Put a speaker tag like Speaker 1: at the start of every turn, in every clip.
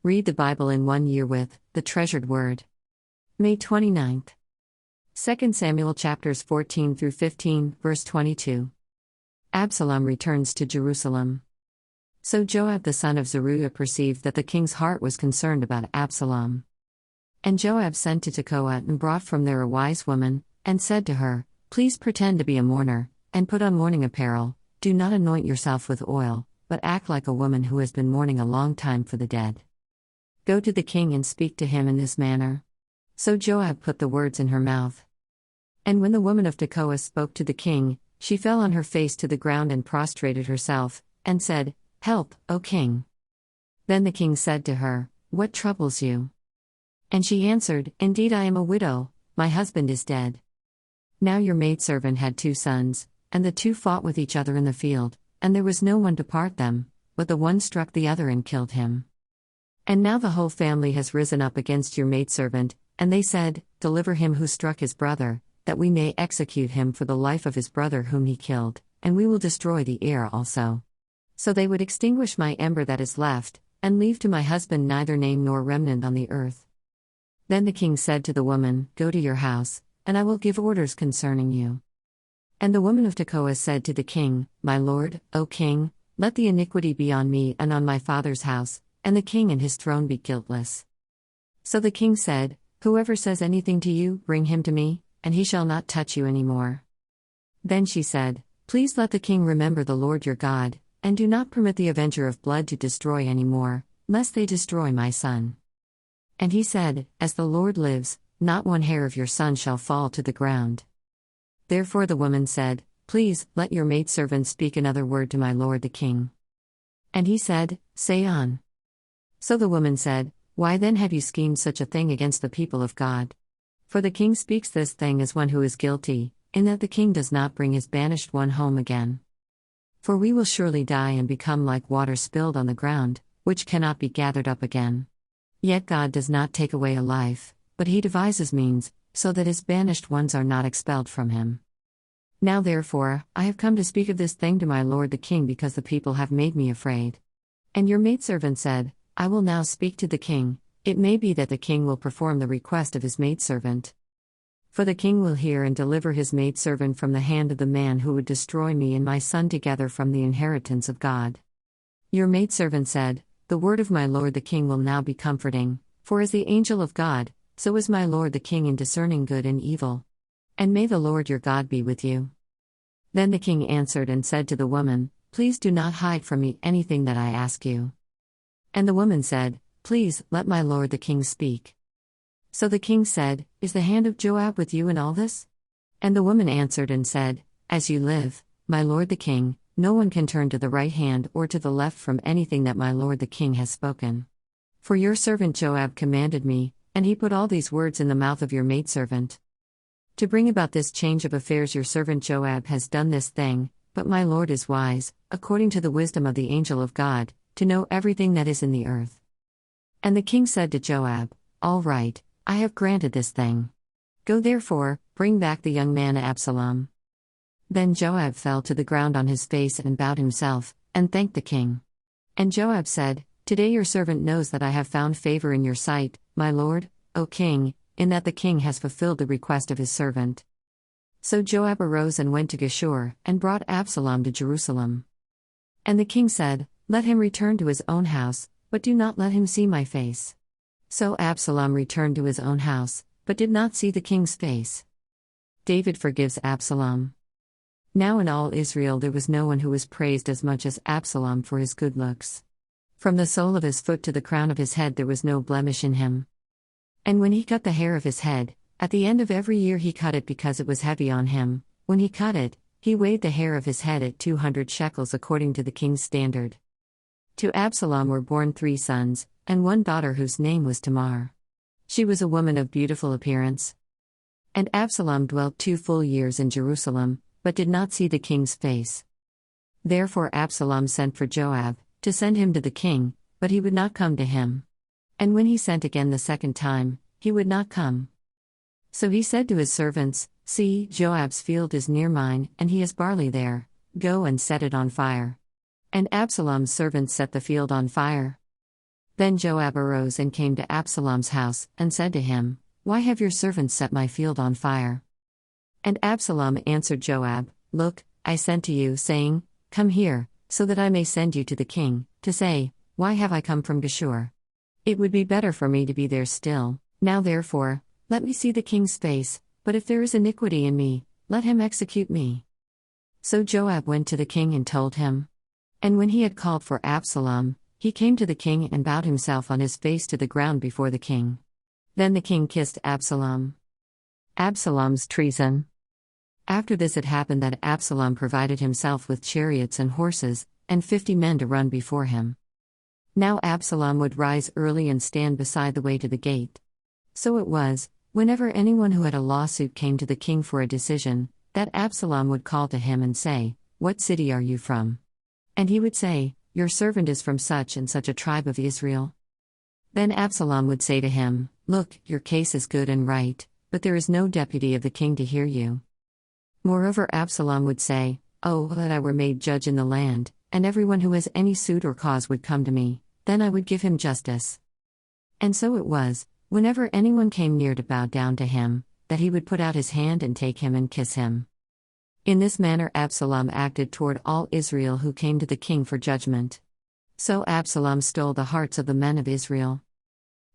Speaker 1: Read the Bible in 1 year with The Treasured Word. May 29th. 2 Samuel chapters 14 through 15, verse 22. Absalom returns to Jerusalem. So Joab the son of Zeruiah perceived that the king's heart was concerned about Absalom. And Joab sent to Tekoa and brought from there a wise woman, and said to her, "Please pretend to be a mourner, and put on mourning apparel. Do not anoint yourself with oil, but act like a woman who has been mourning a long time for the dead. Go to the king and speak to him in this manner." So Joab put the words in her mouth. And when the woman of Tekoa spoke to the king, she fell on her face to the ground and prostrated herself, and said, "Help, O king." Then the king said to her, "What troubles you?" And she answered, "Indeed I am a widow, my husband is dead. Now your maidservant had 2 sons, and the 2 fought with each other in the field, and there was no one to part them, but the one struck the other and killed him. And now the whole family has risen up against your maidservant, and they said, 'Deliver him who struck his brother, that we may execute him for the life of his brother whom he killed, and we will destroy the heir also.' So they would extinguish my ember that is left, and leave to my husband neither name nor remnant on the earth." Then the king said to the woman, "Go to your house, and I will give orders concerning you." And the woman of Tekoa said to the king, "My lord, O king, let the iniquity be on me and on my father's house, and the king and his throne be guiltless." So the king said, "Whoever says anything to you, bring him to me, and he shall not touch you any more." Then she said, "Please let the king remember the Lord your God, and do not permit the avenger of blood to destroy any more, lest they destroy my son." And he said, "As the Lord lives, not one hair of your son shall fall to the ground." Therefore the woman said, "Please, let your maidservant speak another word to my lord the king." And he said, "Say on." So the woman said, "Why then have you schemed such a thing against the people of God? For the king speaks this thing as one who is guilty, in that the king does not bring his banished one home again. For we will surely die and become like water spilled on the ground, which cannot be gathered up again. Yet God does not take away a life, but he devises means, so that his banished ones are not expelled from him. Now therefore, I have come to speak of this thing to my lord the king because the people have made me afraid." And your maidservant said, "I will now speak to the king, it may be that the king will perform the request of his maidservant. For the king will hear and deliver his maidservant from the hand of the man who would destroy me and my son together from the inheritance of God." Your maidservant said, "The word of my lord the king will now be comforting, for as the angel of God, so is my lord the king in discerning good and evil. And may the Lord your God be with you." Then the king answered and said to the woman, "Please do not hide from me anything that I ask you." And the woman said, "Please, let my lord the king speak." So the king said, "Is the hand of Joab with you in all this?" And the woman answered and said, "As you live, my lord the king, no one can turn to the right hand or to the left from anything that my lord the king has spoken. For your servant Joab commanded me, and he put all these words in the mouth of your maidservant. To bring about this change of affairs your servant Joab has done this thing, but my lord is wise, according to the wisdom of the angel of God, to know everything that is in the earth." And the king said to Joab, "All right, I have granted this thing. Go therefore, bring back the young man Absalom." Then Joab fell to the ground on his face and bowed himself, and thanked the king. And Joab said, "Today your servant knows that I have found favor in your sight, my lord, O king, in that the king has fulfilled the request of his servant." So Joab arose and went to Geshur, and brought Absalom to Jerusalem. And the king said, "Let him return to his own house, but do not let him see my face." So Absalom returned to his own house, but did not see the king's face. David forgives Absalom. Now in all Israel there was no one who was praised as much as Absalom for his good looks. From the sole of his foot to the crown of his head there was no blemish in him. And when he cut the hair of his head, at the end of every year he cut it because it was heavy on him. When he cut it, he weighed the hair of his head at 200 shekels according to the king's standard. To Absalom were born 3 sons, and 1 daughter whose name was Tamar. She was a woman of beautiful appearance. And Absalom dwelt 2 full years in Jerusalem, but did not see the king's face. Therefore Absalom sent for Joab, to send him to the king, but he would not come to him. And when he sent again the second time, he would not come. So he said to his servants, "See, Joab's field is near mine, and he has barley there. Go and set it on fire." And Absalom's servants set the field on fire. Then Joab arose and came to Absalom's house, and said to him, "Why have your servants set my field on fire?" And Absalom answered Joab, "Look, I sent to you, saying, 'Come here, so that I may send you to the king, to say, Why have I come from Geshur? It would be better for me to be there still. Now therefore, let me see the king's face, but if there is iniquity in me, let him execute me.'" So Joab went to the king and told him. And when he had called for Absalom, he came to the king and bowed himself on his face to the ground before the king. Then the king kissed Absalom. Absalom's treason. After this it happened that Absalom provided himself with chariots and horses, and 50 men to run before him. Now Absalom would rise early and stand beside the way to the gate. So it was, whenever anyone who had a lawsuit came to the king for a decision, that Absalom would call to him and say, "What city are you from?" And he would say, "Your servant is from such and such a tribe of Israel." Then Absalom would say to him, "Look, your case is good and right, but there is no deputy of the king to hear you." Moreover, Absalom would say, "Oh, that I were made judge in the land, and everyone who has any suit or cause would come to me, then I would give him justice." And so it was, whenever anyone came near to bow down to him, that he would put out his hand and take him and kiss him. In this manner Absalom acted toward all Israel who came to the king for judgment. So Absalom stole the hearts of the men of Israel.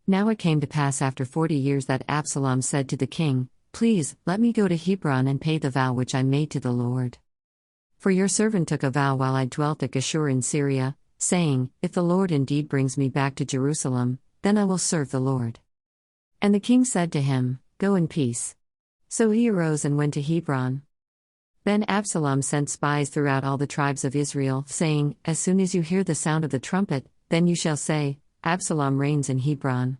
Speaker 1: Now it came to pass after 40 years that Absalom said to the king, "Please, let me go to Hebron and pay the vow which I made to the Lord. For your servant took a vow while I dwelt at Geshur in Syria, saying, 'If the Lord indeed brings me back to Jerusalem, then I will serve the Lord.'" And the king said to him, "Go in peace." So he arose and went to Hebron. Then Absalom sent spies throughout all the tribes of Israel, saying, "As soon as you hear the sound of the trumpet, then you shall say, Absalom reigns in Hebron."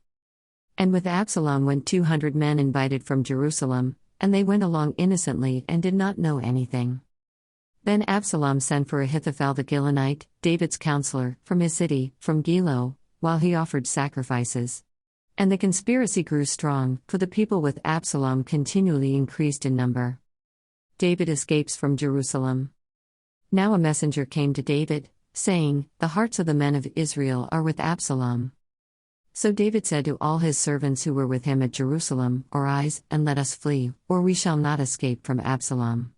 Speaker 1: And with Absalom went 200 men invited from Jerusalem, and they went along innocently and did not know anything. Then Absalom sent for Ahithophel the Gilonite, David's counselor, from his city, from Gilo, while he offered sacrifices. And the conspiracy grew strong, for the people with Absalom continually increased in number. David escapes from Jerusalem. Now a messenger came to David, saying, "The hearts of the men of Israel are with Absalom." So David said to all his servants who were with him at Jerusalem, "Arise, and let us flee, or we shall not escape from Absalom.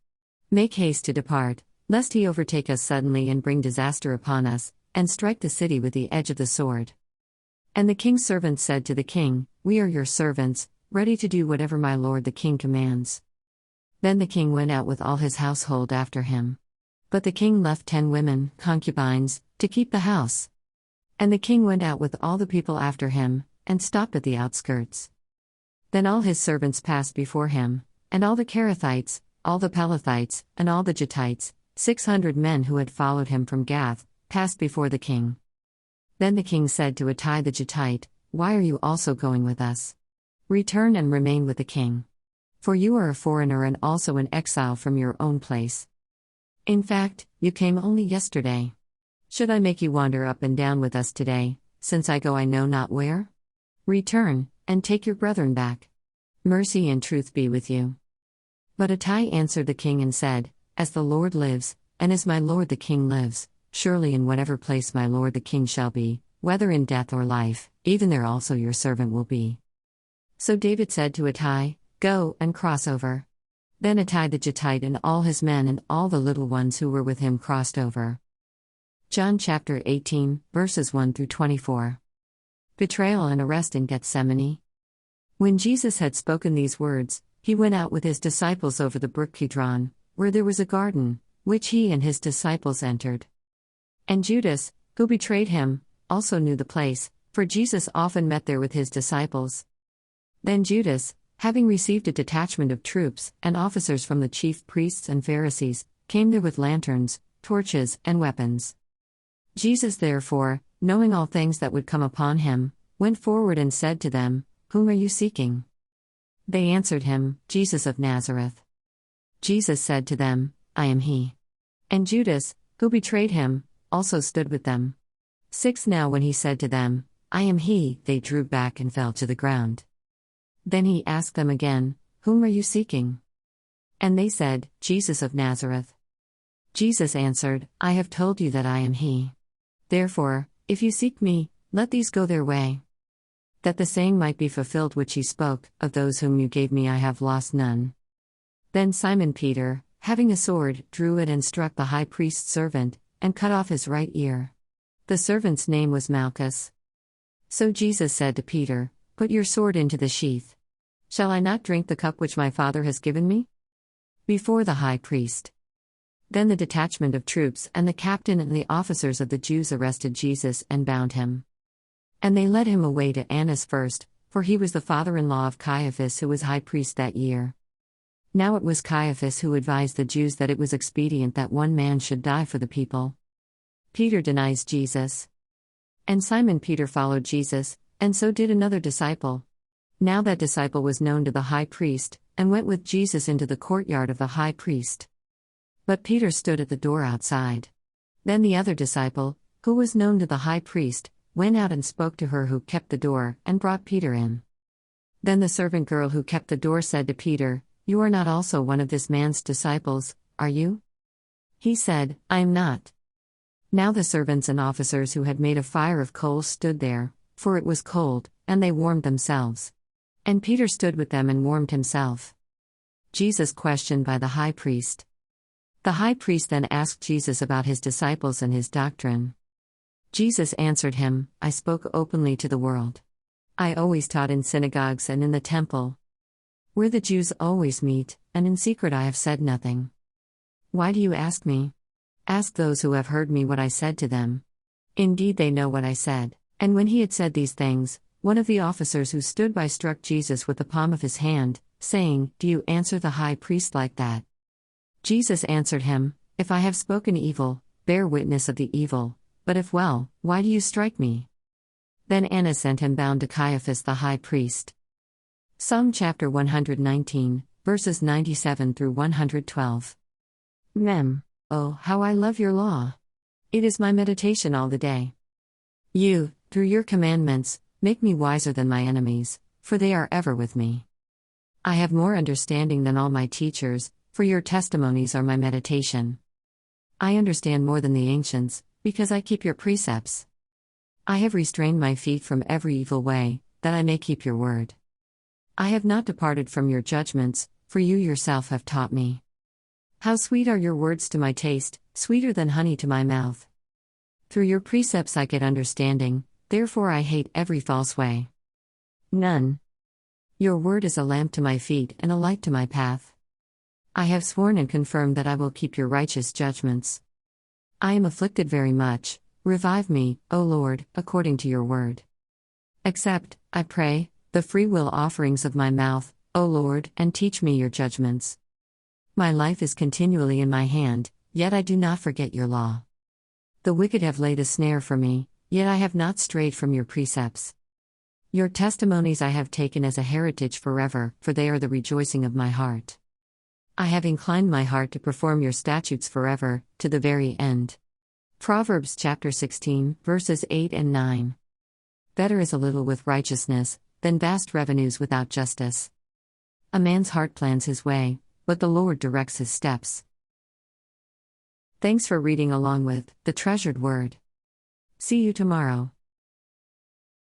Speaker 1: Make haste to depart, lest he overtake us suddenly and bring disaster upon us, and strike the city with the edge of the sword." And the king's servants said to the king, "We are your servants, ready to do whatever my lord the king commands." Then the king went out with all his household after him. But the king left 10 women, concubines, to keep the house. And the king went out with all the people after him, and stopped at the outskirts. Then all his servants passed before him, and all the Kerethites, all the Pelethites, and all the Gittites, 600 men who had followed him from Gath, passed before the king. Then the king said to Ittai the Gittite, "Why are you also going with us? Return and remain with the king. For you are a foreigner and also an exile from your own place. In fact, you came only yesterday. Should I make you wander up and down with us today, since I go I know not where? Return, and take your brethren back. Mercy and truth be with you." But Ittai answered the king and said, "As the Lord lives, and as my lord the king lives, surely in whatever place my lord the king shall be, whether in death or life, even there also your servant will be." So David said to Ittai, "Go and cross over." Then Ittai the Gittite and all his men and all the little ones who were with him crossed over. John chapter 18, verses 1 through 24. Betrayal and arrest in Gethsemane. When Jesus had spoken these words, he went out with his disciples over the brook Kidron, where there was a garden, which he and his disciples entered. And Judas, who betrayed him, also knew the place, for Jesus often met there with his disciples. Then Judas, having received a detachment of troops and officers from the chief priests and Pharisees, came there with lanterns, torches, and weapons. Jesus therefore, knowing all things that would come upon him, went forward and said to them, "Whom are you seeking?" They answered him, "Jesus of Nazareth." Jesus said to them, "I am he." And Judas, who betrayed him, also stood with them. 6 Now when he said to them, "I am he," they drew back and fell to the ground. Then he asked them again, "Whom are you seeking?" And they said, "Jesus of Nazareth." Jesus answered, "I have told you that I am he. Therefore, if you seek me, Let these go their way. That the saying might be fulfilled which he spoke, Of those whom you gave me I have lost none. Then Simon Peter, having a sword, drew it and struck the high priest's servant, and cut off his right ear. The servant's name was Malchus. So Jesus said to Peter, Put your sword into the sheath. Shall I not drink the cup which my Father has given me? Before the high priest. Then the detachment of troops and the captain and the officers of the Jews arrested Jesus and bound him. And they led him away to Annas first, for he was the father-in-law of Caiaphas, who was high priest that year. Now it was Caiaphas who advised the Jews that it was expedient that one man should die for the people. Peter denies Jesus. And Simon Peter followed Jesus, and so did another disciple. Now that disciple was known to the high priest, and went with Jesus into the courtyard of the high priest. But Peter stood at the door outside. Then the other disciple, who was known to the high priest, went out and spoke to her who kept the door, and brought Peter in. Then the servant girl who kept the door said to Peter, You are not also one of this man's disciples, are you? He said, I am not. Now the servants and officers who had made a fire of coals stood there, for it was cold, and they warmed themselves. And Peter stood with them and warmed himself. Jesus questioned by the high priest. The high priest then asked Jesus about his disciples and his doctrine. Jesus answered him, I spoke openly to the world. I always taught in synagogues and in the temple, where the Jews always meet, and in secret I have said nothing. Why do you ask me? Ask those who have heard me what I said to them. Indeed they know what I said. And when he had said these things, one of the officers who stood by struck Jesus with the palm of his hand, saying, Do you answer the high priest like that? Jesus answered him, If I have spoken evil, bear witness of the evil, but if well, why do you strike me? Then Annas sent him bound to Caiaphas the high priest. Psalm chapter 119, verses 97 through 112. Mem. Oh, how I love your law! It is my meditation all the day. You, through your commandments, make me wiser than my enemies, for they are ever with me. I have more understanding than all my teachers, for your testimonies are my meditation. I understand more than the ancients, because I keep your precepts. I have restrained my feet from every evil way, that I may keep your word. I have not departed from your judgments, for you yourself have taught me. How sweet are your words to my taste, sweeter than honey to my mouth. Through your precepts I get understanding, therefore I hate every false way. None. Your word is a lamp to my feet and a light to my path. I have sworn and confirmed that I will keep your righteous judgments. I am afflicted very much. Revive me, O Lord, according to your word. Accept, I pray, the freewill offerings of my mouth, O Lord, and teach me your judgments. My life is continually in my hand, yet I do not forget your law. The wicked have laid a snare for me, yet I have not strayed from your precepts. Your testimonies I have taken as a heritage forever, for they are the rejoicing of my heart. I have inclined my heart to perform your statutes forever, to the very end. Proverbs chapter 16, verses 8 and 9. Better is a little with righteousness, than vast revenues without justice. A man's heart plans his way, but the Lord directs his steps. Thanks for reading along with The Treasured Word. See you tomorrow.